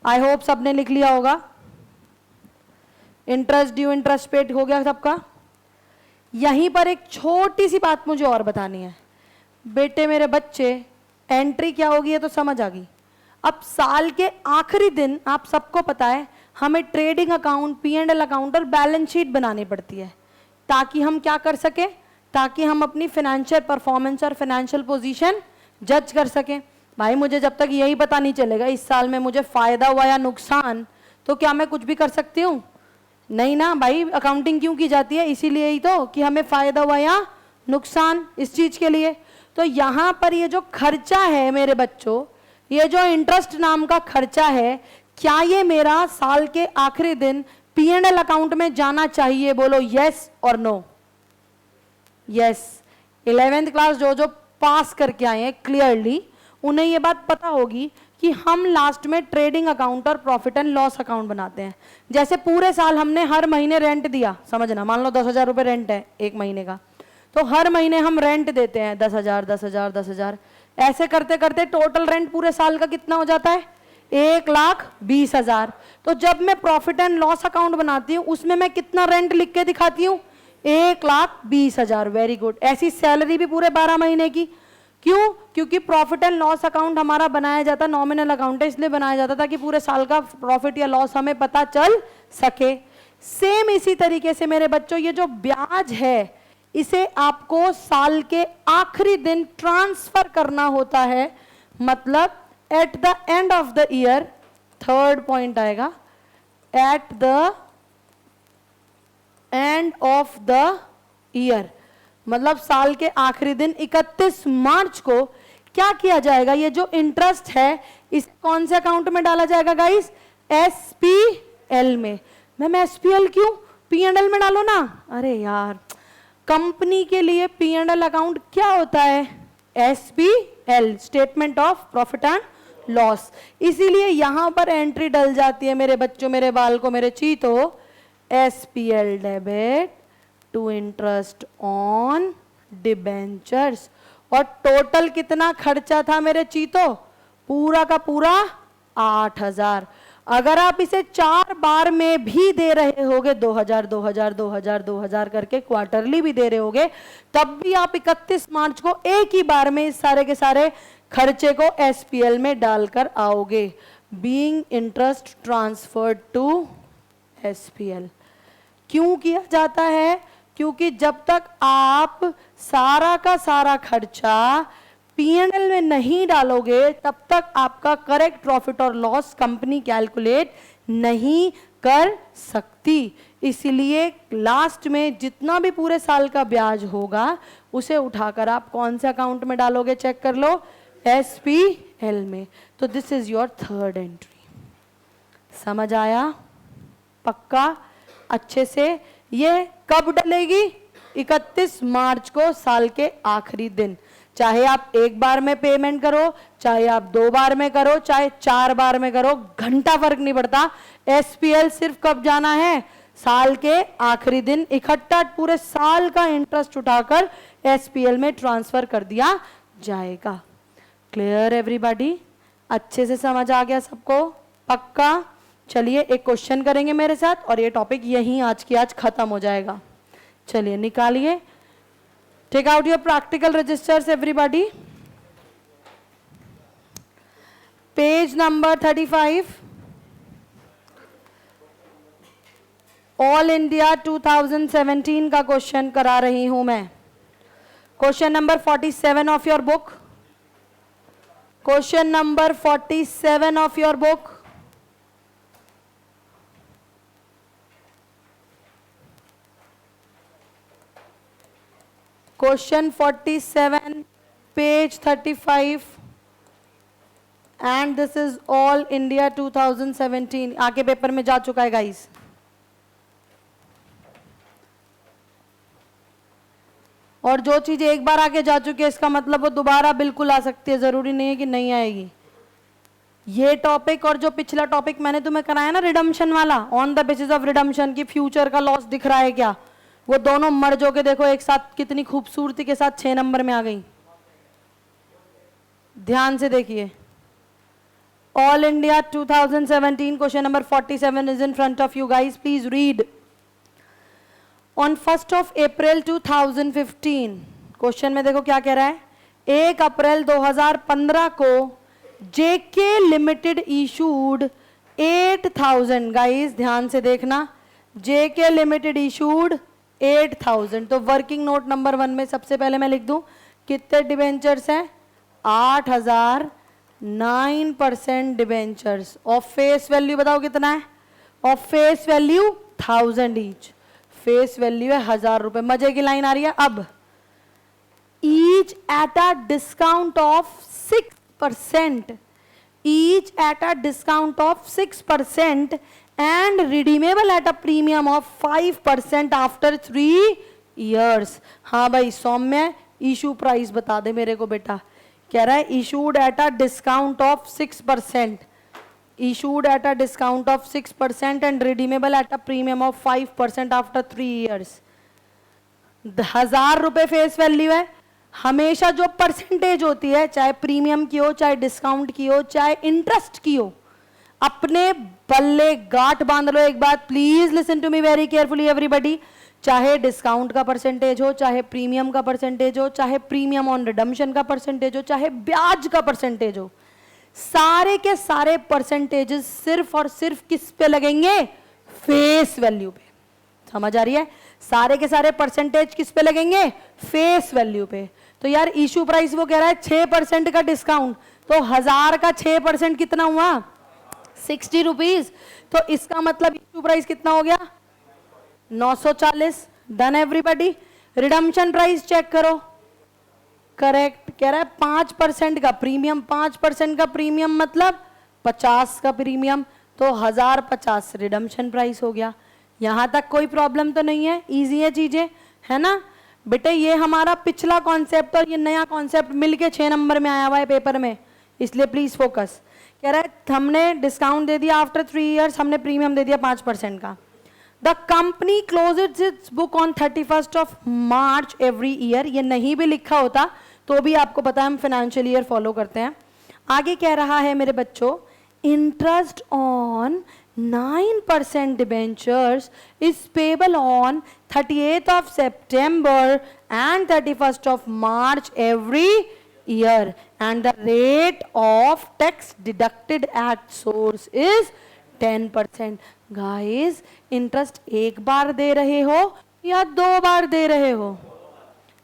I hope सबने लिख लिया होगा। इंटरेस्ट ड्यू इंटरेस्ट पेड हो गया सबका। यहीं पर एक छोटी सी बात मुझे और बतानी है बेटे मेरे बच्चे, एंट्री क्या होगी ये तो समझ आ गई। अब साल के आखिरी दिन आप सबको पता है हमें ट्रेडिंग अकाउंट, P&L अकाउंट और बैलेंस शीट बनानी पड़ती है, ताकि हम क्या कर सके, ताकि हम अपनी फाइनेंशियल परफॉर्मेंस और फाइनेंशियल पोजीशन जज कर सकें। भाई मुझे जब तक यही पता नहीं चलेगा इस साल में मुझे फायदा हुआ या नुकसान, तो क्या मैं कुछ भी कर सकती हूँ? नहीं ना भाई, अकाउंटिंग क्यों की जाती है? इसीलिए ही तो कि हमें फायदा हुआ या नुकसान, इस चीज के लिए। तो यहाँ पर ये जो खर्चा है मेरे बच्चों, ये जो इंटरेस्ट नाम का खर्चा है, क्या ये मेरा साल के आखिरी दिन P&L अकाउंट में जाना चाहिए? बोलो यस और नो। यस। 11th क्लास जो जो पास करके आए हैं क्लियरली, उन्हें ये बात पता होगी कि हम लास्ट में ट्रेडिंग अकाउंट और प्रॉफिट एंड लॉस अकाउंट बनाते हैं। जैसे पूरे साल हमने हर महीने रेंट दिया, समझना, मान लो 10,000 रुपये रेंट है एक महीने का, तो हर महीने हम रेंट देते हैं 10,000 10,000 10,000। ऐसे करते करते टोटल रेंट पूरे साल का कितना हो जाता है? 1,20,000। तो जब मैं प्रॉफिट एंड लॉस अकाउंट बनाती हूँ उसमें मैं कितना रेंट लिख के दिखाती हूँ? 1,20,000। Very good. ऐसी सैलरी भी पूरे 12 महीने की। क्यों? क्योंकि प्रॉफिट एंड लॉस अकाउंट हमारा बनाया जाता, नॉमिनल अकाउंट है इसलिए बनाया जाता था कि पूरे साल का प्रॉफिट या लॉस हमें पता चल सके। सेम इसी तरीके से मेरे बच्चों ये जो ब्याज है इसे आपको साल के आखिरी दिन ट्रांसफर करना होता है, मतलब at the end of the year, third point आएगा, at the end of the year, मतलब साल के आखिरी दिन 31 मार्च को क्या किया जाएगा, ये जो इंटरेस्ट है इस कौन से अकाउंट में डाला जाएगा गाइस, एसपीएल में। मैम एसपीएल क्यों, पी&एल में डालो ना। अरे यार, कंपनी के लिए पी&एल अकाउंट क्या होता है, SPL, statement of profit and loss, इसीलिए यहां पर एंट्री डल जाती है मेरे बच्चों, मेरे बालकों, मेरे चीतों, SPL debit to interest on debentures. और टोटल कितना खर्चा था मेरे चीतों, पूरा का पूरा 8,000। अगर आप इसे 4 बार में भी दे रहे होगे, 2,000 2,000 2,000 2,000 करके क्वार्टरली भी दे रहे होगे, तब भी आप 31 मार्च को एक ही बार में इस सारे के सारे खर्चे को एसपीएल में डालकर आओगे। Being interest transferred to SPL. क्यों किया जाता है, क्योंकि जब तक आप सारा का सारा खर्चा पी&एल में नहीं डालोगे, तब तक आपका करेक्ट प्रॉफिट और लॉस कंपनी कैलकुलेट नहीं कर सकती। इसीलिए लास्ट में जितना भी पूरे साल का ब्याज होगा उसे उठाकर आप कौन से अकाउंट में डालोगे, चेक कर लो, एसपीएल में। तो this is your third entry. समझ आया, पक्का, अच्छे से। ये कब डलेगी, 31 मार्च को, साल के आखिरी दिन। चाहे आप एक बार में पेमेंट करो, चाहे आप 2 बार में करो, चाहे 4 बार में करो, घंटा फर्क नहीं पड़ता। एसपीएल सिर्फ कब जाना है, साल के आखिरी दिन। इकट्ठा पूरे साल का इंटरेस्ट उठाकर एसपीएल में ट्रांसफर कर दिया जाएगा। क्लियर एवरीबॉडी, अच्छे से समझ आ गया सबको, पक्का। चलिए एक क्वेश्चन करेंगे मेरे साथ और ये टॉपिक यहीं आज की आज खत्म हो जाएगा। चलिए निकालिए, take out your practical registers everybody, page number 35, all India 2017 का क्वेश्चन करा रही हूं मैं। Question number 47 of your book, question number 47 of your book. Question 47, page 35, and this is all India 2017। आगे पेपर में जा चुका है गाइस। और जो चीज एक बार आगे जा चुकी है इसका मतलब वो दोबारा बिल्कुल आ सकती है, जरूरी नहीं है कि नहीं आएगी। ये टॉपिक और जो पिछला टॉपिक मैंने तुम्हें कराया ना रिडम्पशन वाला, on the basis of redemption की फ्यूचर का लॉस दिख रहा है क्या, वो दोनों मर्ज होके देखो एक साथ कितनी खूबसूरती के साथ 6 नंबर में आ गई। ध्यान से देखिए, all India 2017 question number 47 is in front of you guys, please read. On 1 April 2015, question में देखो क्या कह रहा है, 1 अप्रैल 2015 को जेके लिमिटेड इशूड 8,000, गाइस ध्यान से देखना, जेके लिमिटेड इशूड 8,000। तो वर्किंग नोट नंबर 1 में सबसे पहले मैं लिख दूं कितने डिबेंचर्स हैं, 8,000, 9% डिबेंचर्स। ऑफ फेस वैल्यू बताओ कितना है, of face value 1000 each, face value है 1000 रुपए। मजे की लाइन आ रही है। अब each at a discount of 6%, each at a discount of 6% and redeemable at a premium of 5% after 3 years। हाँ भाई सौम्य, इशू प्राइस बता दे मेरे को बेटा। कह रहा है issued at a discount of 6%, issued at a discount of 6% and redeemable at a premium of 5% after 3 years। 1000 रुपए फेस वैल्यू है। हमेशा जो परसेंटेज होती है, चाहे प्रीमियम की हो, चाहे डिस्काउंट की हो, चाहे इंटरेस्ट की हो, अपने बल्ले गांठ बांध लो एक बात, please listen to me very carefully everybody. चाहे डिस्काउंट का परसेंटेज हो, चाहे प्रीमियम का परसेंटेज हो, चाहे प्रीमियम ऑन रिडम्पशन का परसेंटेज हो, चाहे ब्याज का परसेंटेज हो, सारे के सारे परसेंटेजेस सिर्फ और सिर्फ किस पे लगेंगे, फेस वैल्यू पे। समझ आ रही है, सारे के सारे परसेंटेज किस पे लगेंगे? फेस वैल्यू पे। तो यार इशू प्राइस वो कह रहा है 6% का डिस्काउंट, तो 1000 का 6% कितना हुआ? 60 रुपीज। तो इसका मतलब इशू प्राइस कितना हो गया? 940। Done everybody. Redemption price check करो। करेक्ट, कह रहा है 5% का प्रीमियम। 5% का प्रीमियम मतलब 50 का प्रीमियम, तो 1050 रिडम्पशन प्राइस हो गया। यहां तक कोई प्रॉब्लम तो नहीं है, इजी है चीजें, है ना बेटे? ये हमारा पिछला कॉन्सेप्ट और ये नया कॉन्सेप्ट मिलके 6 नंबर में आया हुआ है पेपर में, इसलिए प्लीज फोकस। कह रहा है हमने डिस्काउंट दे दिया आफ्टर 3 इयर्स, हमने प्रीमियम दे दिया 5% का। The company closes its book on 31st of March every year. ये नहीं भी लिखा होता तो भी आपको पता है हम फाइनेंशियल ईयर फॉलो करते हैं। आगे कह रहा है मेरे बच्चों, interest on 9% debentures is payable on 30th of September and 31st of March every year, and the rate of tax deducted at source is 10%. Guys, interest एक बार दे रहे हो या 2 बार दे रहे हो?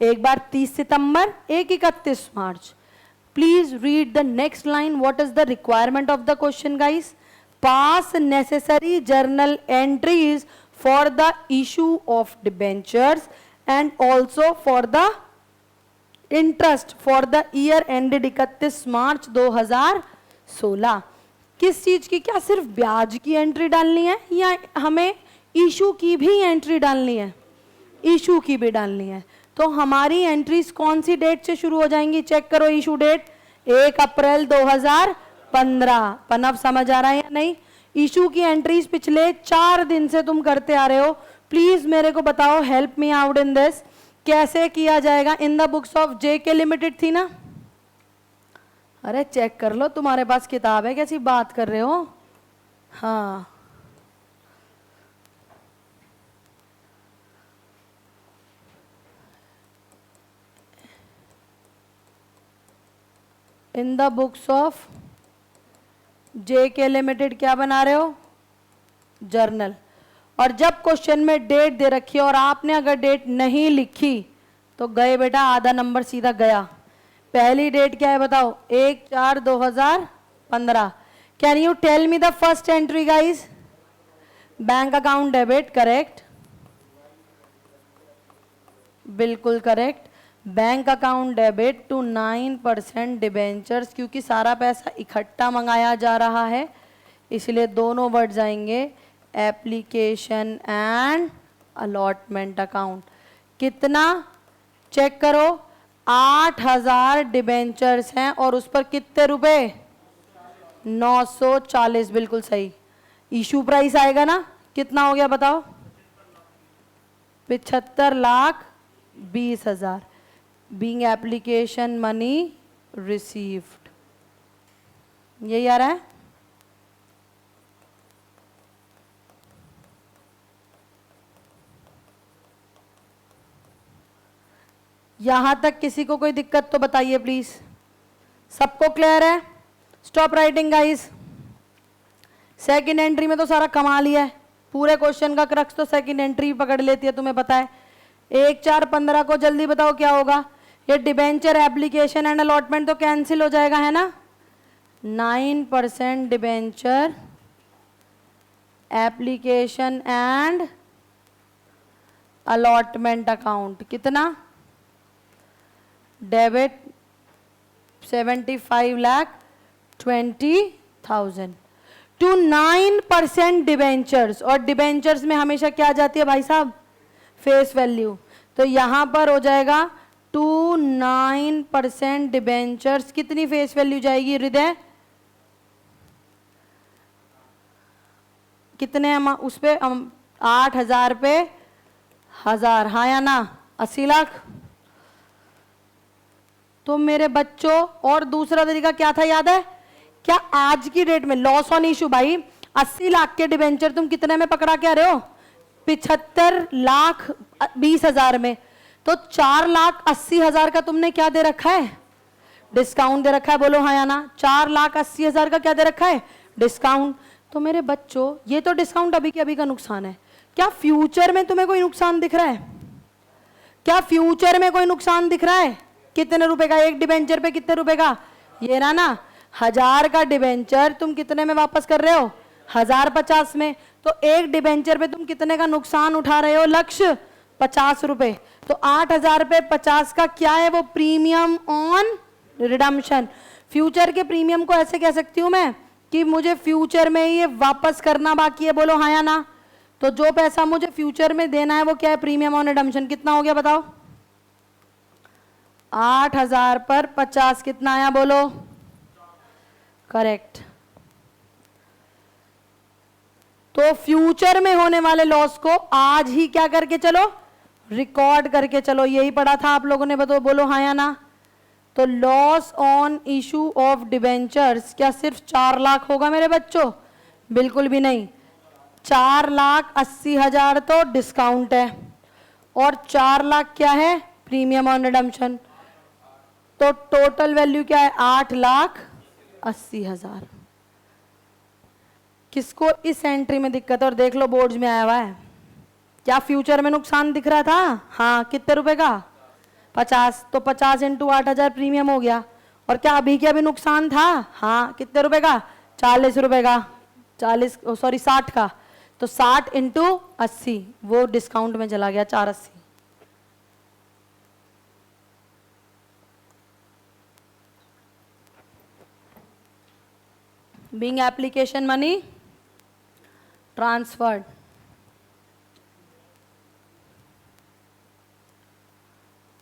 एक बार 30 सितंबर, एक 31 मार्च। Please read the next line. What is the requirement of the question, guys? Pass necessary journal entries for the issue of debentures and also for the interest for the year ended 31 मार्च 2016। किस चीज की? क्या सिर्फ ब्याज की entry डालनी है या हमें इशू की भी एंट्री डालनी है? इशू की भी डालनी है। तो हमारी एंट्रीज कौन सी डेट से शुरू हो जाएंगी? चेक करो इशू डेट 1 अप्रैल 2015। पनव समझ आ रहा है या नहीं? इशू की एंट्रीज पिछले 4 दिन से तुम करते आ रहे हो। प्लीज मेरे को बताओ, help me out in this, कैसे किया जाएगा? In the books of JK limited थी ना? अरे चेक कर लो, तुम्हारे पास किताब है, कैसी बात कर रहे हो? हाँ, in the books of JK limited क्या बना रहे हो? जर्नल। और जब क्वेश्चन में डेट दे रखी है और आपने अगर डेट नहीं लिखी तो गए बेटा, आधा नंबर सीधा गया। पहली डेट क्या है बताओ? 1/4/2015। Can you tell me the first entry guys? Bank account debit, correct, बिल्कुल correct. Bank account debit to 9% debentures, क्योंकि सारा पैसा इकट्ठा मंगाया जा रहा है इसलिए दोनों वर्ड्स आएंगे, एप्लीकेशन एंड अलॉटमेंट अकाउंट। कितना? चेक करो, 8000 डिबेंचर्स हैं और उस पर कितने रुपए? 940, बिल्कुल सही। इशू प्राइस आएगा ना, कितना हो गया बताओ? 75,20,000। बीइंग एप्लीकेशन मनी रिसीव्ड, यही आ रहा है। यहां तक किसी को कोई दिक्कत तो बताइए प्लीज। सबको क्लियर है? Stop writing guys. Second entry में तो सारा कमाल ही है, पूरे क्वेश्चन का क्रक्स तो सेकंड एंट्री पकड़ लेती है, तुम्हें पता है। 1/4/15 को जल्दी बताओ क्या होगा? ये डिबेंचर, एप्लीकेशन एंड अलॉटमेंट तो कैंसिल हो जाएगा, है ना? 9% debenture, application and allotment account, कितना? Debit 75,20,000 to 9% debentures. और डिबेंचर्स में हमेशा क्या जाती है भाई साहब? Face value. तो यहां पर हो जाएगा टू 9% डिबेंचर्स, कितनी फेस वैल्यू जाएगी हृदय? कितने उस पे 8,000 पे 1000, हाँ या ना? 80 लाख। तो मेरे बच्चों, और दूसरा तरीका क्या था याद है क्या? आज की डेट में लॉस ऑन इशू भाई, 80 लाख के डिबेंचर तुम कितने में पकड़ा के आ रहे हो? 75,20,000 में। तो 4,80,000 का तुमने क्या दे रखा है? डिस्काउंट दे रखा है, बोलो हाँ या ना? 4,80,000 का क्या दे रखा है? डिस्काउंट। तो मेरे बच्चों, ये तो डिस्काउंट अभी के अभी का नुकसान है। क्या फ्यूचर में तुम्हें कोई नुकसान दिख रहा है? क्या फ्यूचर में कोई नुकसान दिख रहा है? कितने रुपए का एक डिबेंचर पे? कितने रुपए का? ये रहा ना 1000 का डिबेंचर तुम कितने में वापस कर रहे हो? 1050 में। तो एक डिबेंचर पे तुम कितने का नुकसान उठा रहे हो? लक्ष्य 50 रुपए। तो 8000 पे 50 का क्या है? वो प्रीमियम ऑन रिडम्पशन। फ्यूचर के प्रीमियम को ऐसे कह सकती हूं मैं कि मुझे फ्यूचर में ये वापस करना बाकी है, बोलो हाँ या ना। तो जो पैसा मुझे फ्यूचर में देना है वो क्या है? Premium on redemption. कितना हो गया बताओ? 8000 पर 50 कितना आया बोलो? करेक्ट। तो फ्यूचर में होने वाले लॉस को आज ही क्या करके चलो? रिकॉर्ड करके चलो। यही पढ़ा था आप लोगों ने, बताओ बोलो हाँ या ना। तो loss on issue of debentures क्या सिर्फ 4 लाख होगा मेरे बच्चों? बिल्कुल भी नहीं। 4,80,000 तो डिस्काउंट है और 4 लाख क्या है? Premium on redemption. तो टोटल वैल्यू क्या है? 8,80,000। किसको इस एंट्री में दिक्कत है? और देख लो बोर्ड्स में आया हुआ है। क्या फ्यूचर में नुकसान दिख रहा था? हाँ। कितने रुपए का? 50। तो 50 इंटू 8,000 प्रीमियम हो गया। और क्या अभी क्या भी नुकसान था? हाँ। कितने रुपए का? 40 रुपए का। 60 का। तो 60 इंटू 80 वो डिस्काउंट में चला गया 480। Being application money transferred.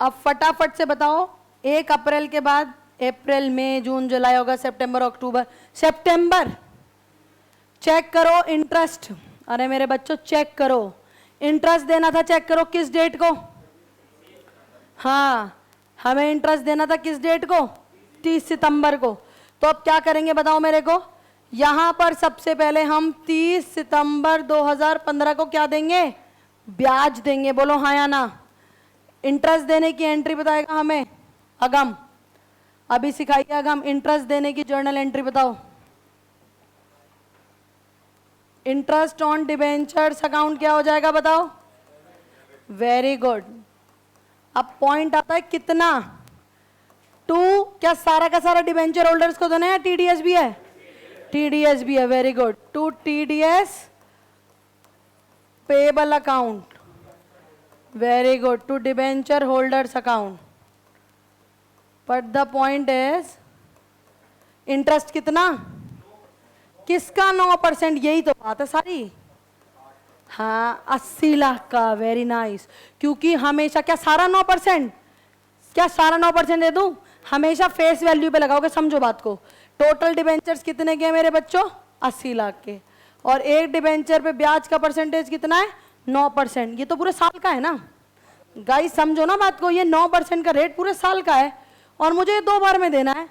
अब फटाफट से बताओ 1 अप्रैल के बाद अप्रैल, मई, जून, जुलाई, अगस्त, सितंबर, अक्टूबर। सितंबर चेक करो इंटरेस्ट। अरे मेरे बच्चों चेक करो, इंटरेस्ट देना था, चेक करो किस डेट को? हाँ, हमें इंटरेस्ट देना था किस डेट को? 30 सितंबर को। तो अब क्या करेंगे बताओ मेरे को? यहां पर सबसे पहले हम 30 सितंबर 2015 को क्या देंगे? ब्याज देंगे। बोलो हाँ या ना। इंटरेस्ट देने की एंट्री बताएगा हमें अगम। अभी सिखाइए अगम, इंटरेस्ट देने की जर्नल एंट्री बताओ। इंटरेस्ट ऑन डिबेंचर्स अकाउंट क्या हो जाएगा बताओ? Very good. अब पॉइंट आता है कितना? 2। क्या सारा का सारा डिबेंचर होल्डर्स को देना है? टीडीएस भी है? टीडीएस भी है। Very good. To TDS payable account. Very good. To debenture holders account. But the point is interest कितना? किसका? 9%। यही तो बात है सारी। हाँ, 80 लाख का। Very nice. क्योंकि हमेशा क्या सारा 9%? क्या सारा 9% दे दूं? हमेशा फेस वैल्यू पे लगाओगे, समझो बात को। टोटल डिबेंचर्स कितने के मेरे बच्चों? 80 लाख के। और एक डिबेंचर पे ब्याज का परसेंटेज कितना है? 9%। ये तो पूरे साल का है ना गाइस, समझो ना बात को। ये 9% का रेट पूरे साल का है और मुझे ये 2 बार में देना है।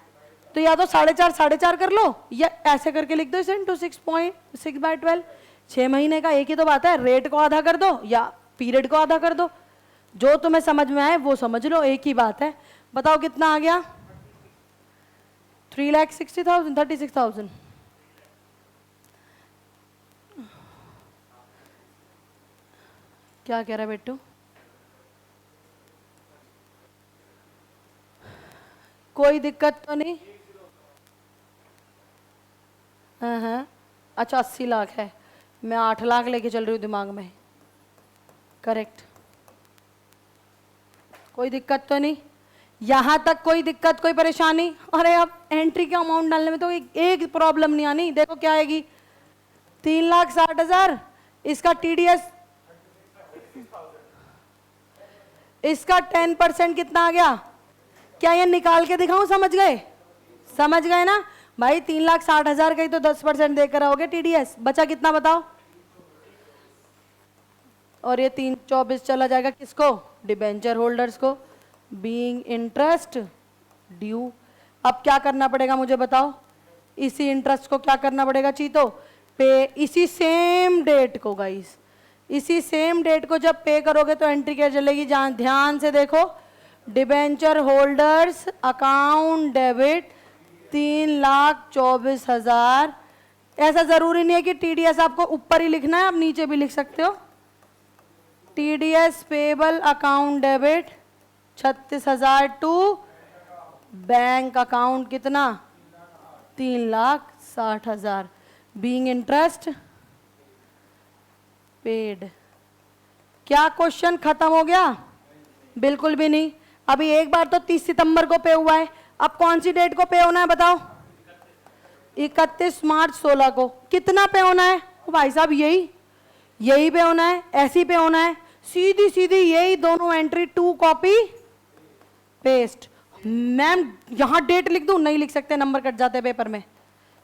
तो या तो 4.5 कर लो या ऐसे करके लिख दो इसे इंटू 6.6/12। 6 महीने का एक ही तो बात है। रेट को आधा कर दो या पीरियड को आधा कर दो, जो तुम्हें समझ में आए वो समझ लो, एक ही बात है। बताओ कितना आ गया? 3,60,000, 36,000। क्या कह रहा है बेटू? कोई दिक्कत तो नहीं? हाँ। अच्छा 80 लाख है, मैं 8 लाख लेके चल रही हूँ दिमाग में। करेक्ट। कोई दिक्कत तो नहीं? यहां तक कोई दिक्कत, कोई परेशानी? अरे अब एंट्री का अमाउंट डालने में तो एक प्रॉब्लम नहीं आनी। देखो क्या आएगी? 3,60,000। इसका टीडीएस, इसका 10% कितना आ गया? क्या ये निकाल के दिखाऊं? समझ गए? समझ गए ना भाई? 3,60,000 का ही तो 10% देकर आओगे टीडीएस। बचा कितना बताओ? और ये 3,24 चला जाएगा किसको? डिबेंचर होल्डर्स को। Being interest due. अब क्या करना पड़ेगा मुझे बताओ? इसी इंटरेस्ट को क्या करना पड़ेगा चीतो? पे इसी सेम डेट को गाइस, इसी सेम डेट को जब पे करोगे तो एंट्री क्या चलेगी? ध्यान से देखो, डिबेंचर होल्डर्स अकाउंट डेबिट 3,24,000। ऐसा जरूरी नहीं है कि टीडीएस आपको ऊपर ही लिखना है, आप नीचे भी लिख सकते हो। TDS payable account debit 36,000 to bank account कितना 3,60,000 बीइंग इंटरेस्ट पेड। क्या क्वेश्चन खत्म हो गया? बिल्कुल भी नहीं। अभी एक बार तो 30 सितंबर को पे हुआ है, अब कौन सी डेट को पे होना है बताओ? 31 मार्च 16 को। कितना पे होना है भाई साहब? यही पे होना है, ऐसी पे होना है, सीधी सीधी यही दोनों एंट्री, 2 कॉपी पेस्ट। मैम यहां डेट लिख दूं? नहीं लिख सकते, नंबर कट जाते पेपर में।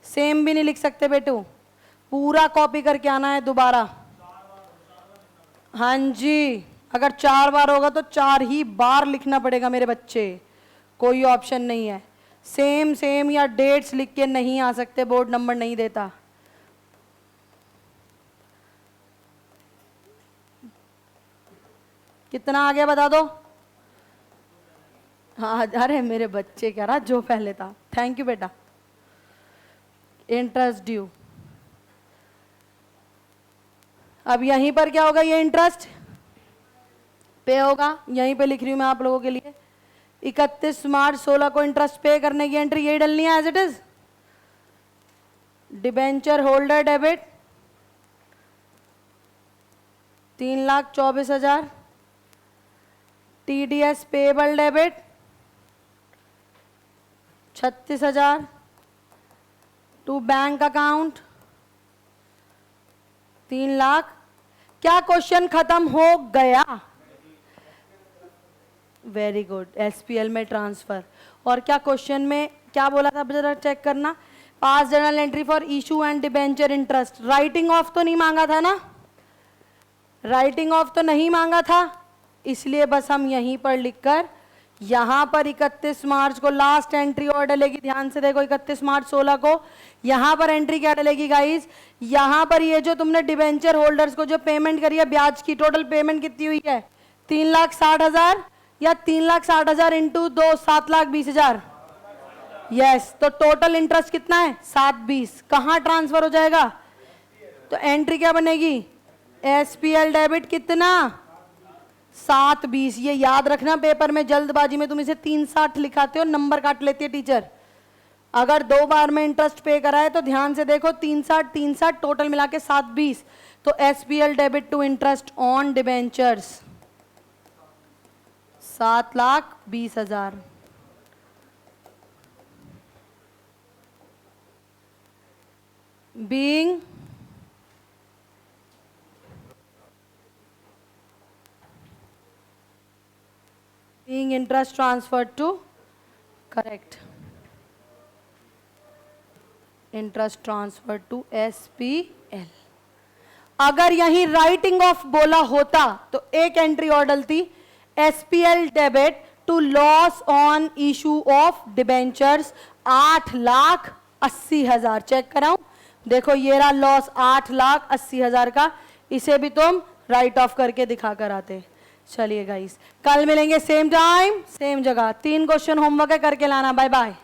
सेम भी नहीं लिख सकते बेटू, पूरा कॉपी करके आना है दोबारा। हाँ जी, अगर 4 बार होगा तो 4 ही बार लिखना पड़ेगा मेरे बच्चे, कोई ऑप्शन नहीं है। सेम सेम या डेट्स लिख के नहीं आ सकते, बोर्ड नंबर नहीं देता। कितना आ गया बता दो? हाँ, अरे मेरे बच्चे कह रहा जो पहले था। थैंक यू बेटा। इंटरेस्ट ड्यू, अब यहीं पर क्या होगा? ये इंटरेस्ट पे होगा, यहीं पे लिख रही हूं मैं आप लोगों के लिए। 31 मार्च 16 को इंटरेस्ट पे करने की एंट्री यही डलनी है as it is. Debenture holder debit 3,24,000। TDS payable debit 36,000 to bank account 3 lakh. क्या क्वेश्चन खत्म हो गया? Very good. SPL में ट्रांसफर। और क्या क्वेश्चन में क्या बोला था जरा चेक करना? पास journal entry for issue and debenture interest. Writing of तो नहीं मांगा था ना? राइटिंग ऑफ तो नहीं मांगा था, इसलिए बस हम यहीं पर लिखकर यहां पर 31 मार्च को लास्ट एंट्री और डलेगी। ध्यान से देखो, 31 मार्च 16 को यहां पर एंट्री क्या डलेगी गाइस? यहां पर ये जो तुमने डिबेंचर होल्डर्स को जो पेमेंट करी है ब्याज की, टोटल पेमेंट कितनी हुई है? 3,60,000 या 3,60,000 इंटू 2 7,20,000। यस, तो टोटल इंटरेस्ट कितना है? 720। कहां ट्रांसफर हो जाएगा? तो एंट्री क्या बनेगी? SPL डेबिट कितना? 720। ये याद रखना, पेपर में जल्दबाजी में तुम इसे 360 लिखाते हो, नंबर काट लेती है टीचर। अगर 2 बार में इंटरेस्ट पे करा है तो ध्यान से देखो, 360 टोटल मिला के 720। तो SPL debit to interest on debentures 7,20,000। being interest transferred to correct interest transferred to SPL। अगर यहीं राइटिंग ऑफ बोला होता तो एक एंट्री और डलती, SPL debit to loss on issue of debentures 8,80,000। Check कराऊं? देखो ये रहा लॉस 8,80,000 का, इसे भी तुम राइट ऑफ करके दिखा कर आते। चलिए गाइस, कल मिलेंगे सेम टाइम सेम जगह। 3 क्वेश्चन होमवर्क है, करके लाना। Bye bye.